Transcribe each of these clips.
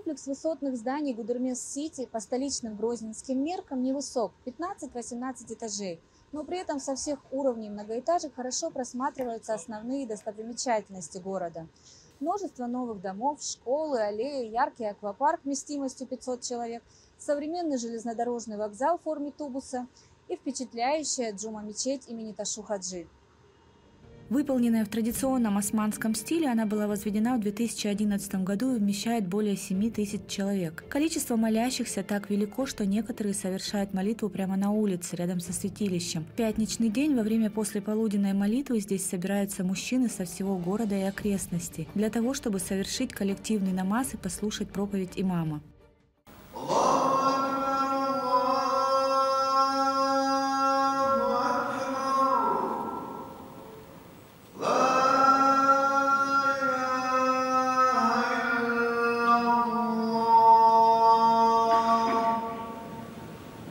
Комплекс высотных зданий Гудермес-Сити по столичным грозненским меркам невысок – 15-18 этажей. Но при этом со всех уровней многоэтажек хорошо просматриваются основные достопримечательности города. Множество новых домов, школы, аллеи, яркий аквапарк вместимостью 500 человек, современный железнодорожный вокзал в форме тубуса и впечатляющая джума-мечеть имени Ташу-Хаджи. Выполненная в традиционном османском стиле, она была возведена в 2011 году и вмещает более 7 тысяч человек. Количество молящихся так велико, что некоторые совершают молитву прямо на улице, рядом со святилищем. В пятничный день во время послеполуденной молитвы здесь собираются мужчины со всего города и окрестностей для того, чтобы совершить коллективный намаз и послушать проповедь имама.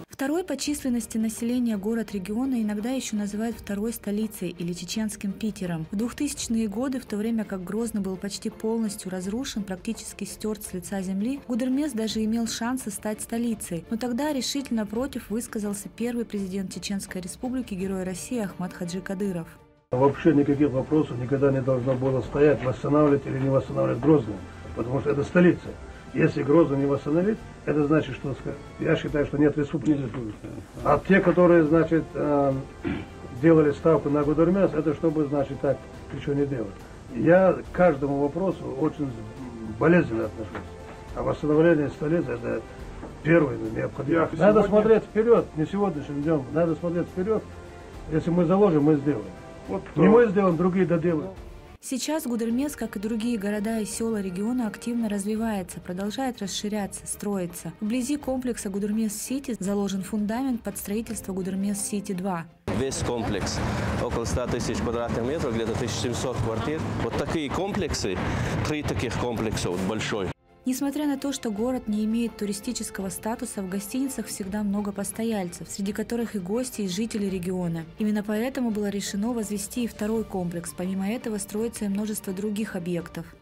Второй по численности населения город региона иногда еще называют второй столицей или чеченским Питером. В 2000-е годы, в то время как Грозный был почти полностью разрушен, практически стерт с лица земли, Гудермес даже имел шансы стать столицей. Но тогда решительно против высказался первый президент Чеченской Республики, герой России Ахмад Хаджи Кадыров. Вообще никаких вопросов никогда не должно было стоять, восстанавливать или не восстанавливать Грозный, потому что это столица. Если Грозный не восстановить, это значит, что я считаю, что нет республики. А те, которые, значит, делали ставку на Гудермес, это чтобы, значит, так ничего не делать. Я к каждому вопросу очень болезненно отношусь. А восстановление столицы – это первое необходимость. Надо смотреть вперед, не сегодняшним днем, надо смотреть вперед. Если мы заложим, мы сделаем. Вот не мы сделаем, другие доделают. Сейчас Гудермес, как и другие города и села региона, активно развивается, продолжает расширяться, строиться. Вблизи комплекса Гудермес-Сити заложен фундамент под строительство Гудермес-Сити-2. Весь комплекс, около 100 тысяч квадратных метров, где-то 1700 квартир. Вот такие комплексы, 3 таких комплекса, вот большой. Несмотря на то, что город не имеет туристического статуса, в гостиницах всегда много постояльцев, среди которых и гости, и жители региона. Именно поэтому было решено возвести и второй комплекс. Помимо этого строится и множество других объектов.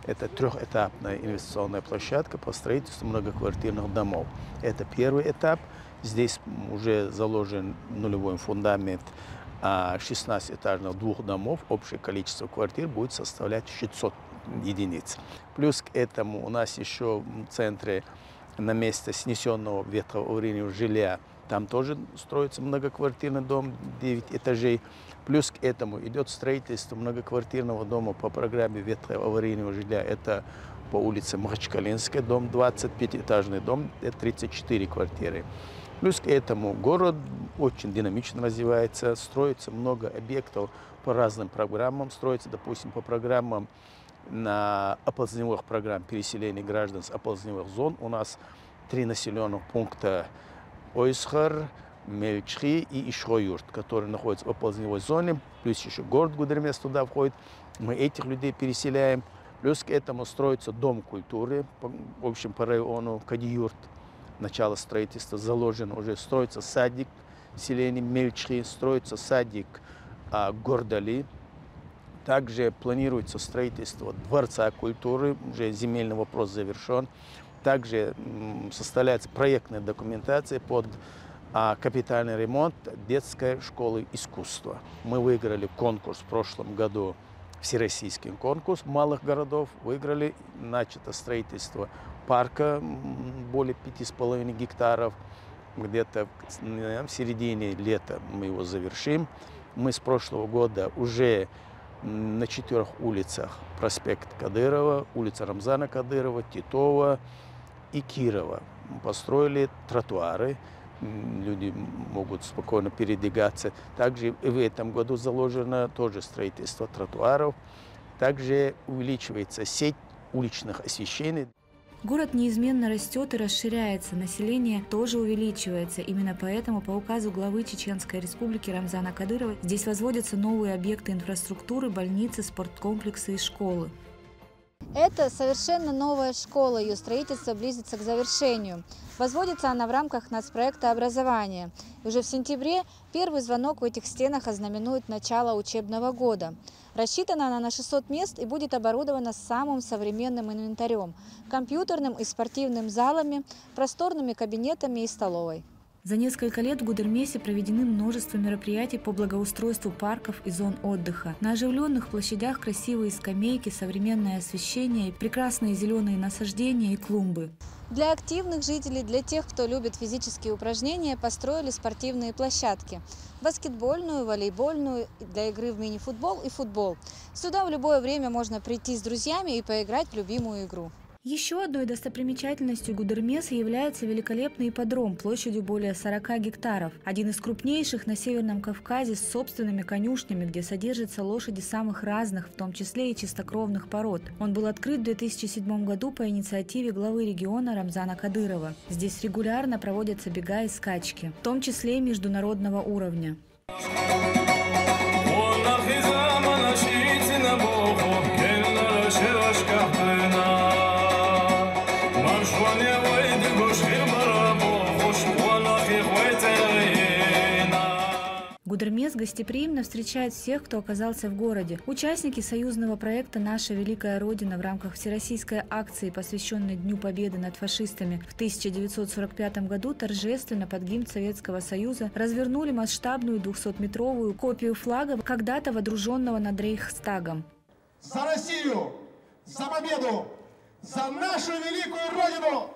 Это трехэтапная инвестиционная площадка по строительству многоквартирных домов. Это первый этап. Здесь уже заложен нулевой фундамент 16-этажных 2 домов. Общее количество квартир будет составлять 600 единиц. Плюс к этому у нас еще в центре, на месте снесенного ветроаварийного жилья, там тоже строится многоквартирный дом, 9 этажей. Плюс к этому идет строительство многоквартирного дома по программе ветроаварийного жилья. Это по улице Махачкалинская, дом 25-этажный дом, это 34 квартиры. Плюс к этому город очень динамично развивается, строится много объектов по разным программам, строится, допустим, по программам на оползневых программ переселения граждан с оползневых зон. У нас 3 населенных пункта: Ойсхар, Мельчхи и Ишхоюрт, которые находятся в оползневой зоне. Плюс еще город Гудермес туда входит. Мы этих людей переселяем. Плюс к этому строится дом культуры, в общем, по району Кадиюрт. Начало строительства заложено уже. Строится садик в селении Мельчхи, строится садик Гордали. Также планируется строительство Дворца культуры, уже земельный вопрос завершен. Также составляется проектная документация под капитальный ремонт детской школы искусства. Мы выиграли конкурс в прошлом году, всероссийский конкурс малых городов. Выиграли, начато строительство парка более 5,5 гектаров. Где-то в середине лета мы его завершим. Мы с прошлого года уже на 4 улицах: проспект Кадырова, улица Рамзана Кадырова, Титова и Кирова построили тротуары. Люди могут спокойно передвигаться. Также и в этом году заложено тоже строительство тротуаров. Также увеличивается сеть уличных освещений. Город неизменно растет и расширяется, население тоже увеличивается. Именно поэтому по указу главы Чеченской Республики Рамзана Кадырова здесь возводятся новые объекты инфраструктуры, больницы, спорткомплексы и школы. Это совершенно новая школа, ее строительство близится к завершению. Возводится она в рамках нацпроекта образования. И уже в сентябре первый звонок в этих стенах ознаменует начало учебного года. Рассчитана она на 600 мест и будет оборудована самым современным инвентарем – компьютерным и спортивным залами, просторными кабинетами и столовой. За несколько лет в Гудермесе проведены множество мероприятий по благоустройству парков и зон отдыха. На оживленных площадях красивые скамейки, современное освещение, прекрасные зеленые насаждения и клумбы. Для активных жителей, для тех, кто любит физические упражнения, построили спортивные площадки. Баскетбольную, волейбольную, для игры в мини-футбол и футбол. Сюда в любое время можно прийти с друзьями и поиграть в любимую игру. Еще одной достопримечательностью Гудермеса является великолепный ипподром площадью более 40 гектаров. Один из крупнейших на Северном Кавказе с собственными конюшнями, где содержатся лошади самых разных, в том числе и чистокровных пород. Он был открыт в 2007 году по инициативе главы региона Рамзана Кадырова. Здесь регулярно проводятся бега и скачки, в том числе и международного уровня. Гудермес гостеприимно встречает всех, кто оказался в городе. Участники союзного проекта «Наша Великая Родина» в рамках всероссийской акции, посвященной Дню Победы над фашистами в 1945 году, торжественно под гимн Советского Союза развернули масштабную 200-метровую копию флага, когда-то водруженного над Рейхстагом. За Россию! За победу! За нашу великую Родину!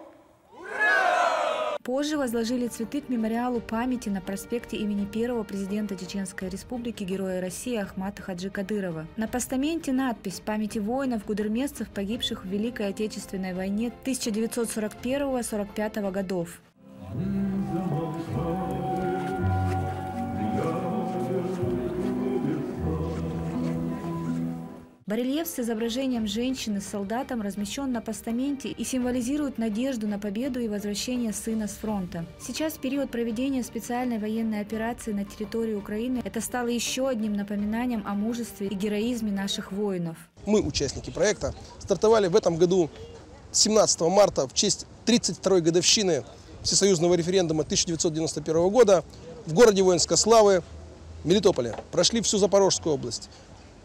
Позже возложили цветы к мемориалу памяти на проспекте имени первого президента Чеченской Республики, героя России Ахмата Хаджи Кадырова. На постаменте надпись «Памяти воинов гудермесцев, погибших в Великой Отечественной войне 1941-1945 годов». Барельеф с изображением женщины с солдатом размещен на постаменте и символизирует надежду на победу и возвращение сына с фронта. Сейчас, в период проведения специальной военной операции на территории Украины, это стало еще одним напоминанием о мужестве и героизме наших воинов. Мы, участники проекта, стартовали в этом году 17 марта в честь 32-й годовщины Всесоюзного референдума 1991 года в городе воинской славы Мелитополе. Прошли всю Запорожскую область.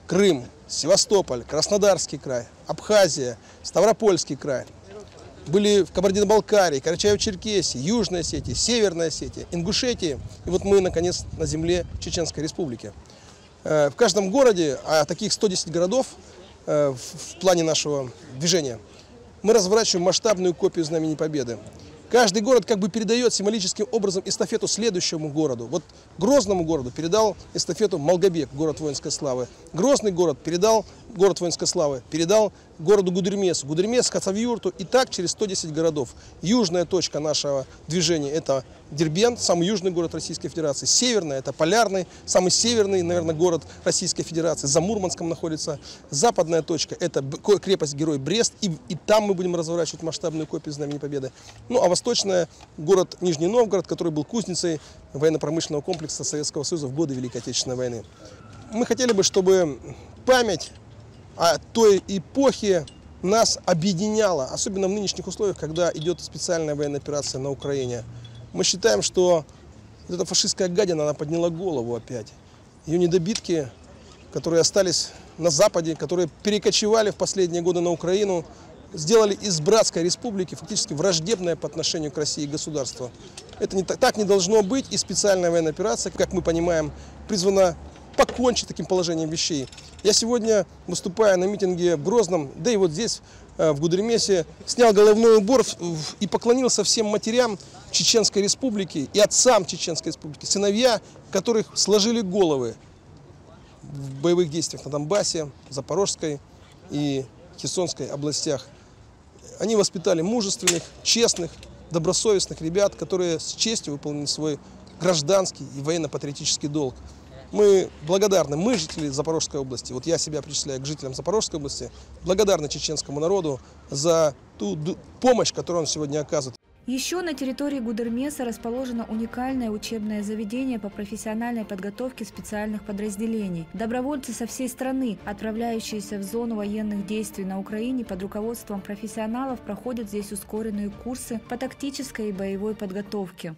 Крым, Севастополь, Краснодарский край, Абхазия, Ставропольский край. Были в Кабардино-Балкарии, Карачаево-Черкесии, Южной Осетии, Северной Осетии, Ингушетии. И вот мы, наконец, на земле Чеченской Республики. В каждом городе, а таких 110 городов в плане нашего движения, мы разворачиваем масштабную копию Знамени Победы. Каждый город как бы передает символическим образом эстафету следующему городу. Вот Грозному городу передал эстафету Малгобек, город воинской славы. Грозный город передал, город воинской славы, передал городу Гудермесу. Гудермес, Хацавюрту и так через 110 городов. Южная точка нашего движения – это Дербент, самый южный город Российской Федерации. Северная – это Полярный, самый северный, наверное, город Российской Федерации. За Мурманском находится. Западная точка – это крепость-герой Брест. И там мы будем разворачивать масштабную копию Знамени Победы. Ну а восточная – город Нижний Новгород, который был кузницей военно-промышленного комплекса Советского Союза в годы Великой Отечественной войны. Мы хотели бы, чтобы память о той эпохе нас объединяла, особенно в нынешних условиях, когда идет специальная военная операция на Украине. Мы считаем, что эта фашистская гадина, она подняла голову опять. Ее недобитки, которые остались на Западе, которые перекочевали в последние годы на Украину, сделали из братской республики фактически враждебное по отношению к России государство. Это так не должно быть, и специальная военная операция, как мы понимаем, призвана покончить таким положением вещей. Я сегодня, выступая на митинге в Грозном, да и вот здесь, в Гудермесе, снял головной убор и поклонился всем матерям Чеченской Республики и отцам Чеченской Республики, сыновья, которых сложили головы в боевых действиях на Донбассе, Запорожской и Херсонской областях. Они воспитали мужественных, честных, добросовестных ребят, которые с честью выполнили свой гражданский и военно-патриотический долг. Мы благодарны, мы, жители Запорожской области, вот я себя причисляю к жителям Запорожской области, благодарны чеченскому народу за ту помощь, которую он сегодня оказывает. Еще на территории Гудермеса расположено уникальное учебное заведение по профессиональной подготовке специальных подразделений. Добровольцы со всей страны, отправляющиеся в зону военных действий на Украине под руководством профессионалов, проходят здесь ускоренные курсы по тактической и боевой подготовке.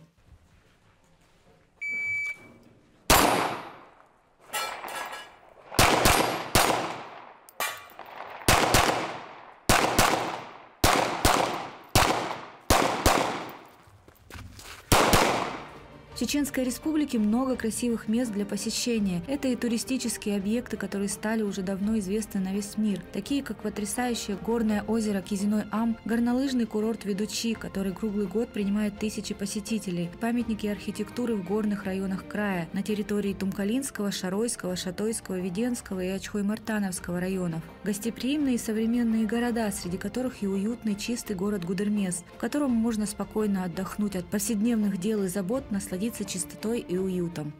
В Чеченской Республике много красивых мест для посещения. Это и туристические объекты, которые стали уже давно известны на весь мир, такие как потрясающее горное озеро Кизиной-Ам, горнолыжный курорт Ведучи, который круглый год принимает тысячи посетителей, памятники архитектуры в горных районах края, на территории Тумкалинского, Шаройского, Шатойского, Веденского и Ачхой-Мартановского районов. Гостеприимные и современные города, среди которых и уютный чистый город Гудермес, в котором можно спокойно отдохнуть от повседневных дел и забот, насладиться чистотой и уютом.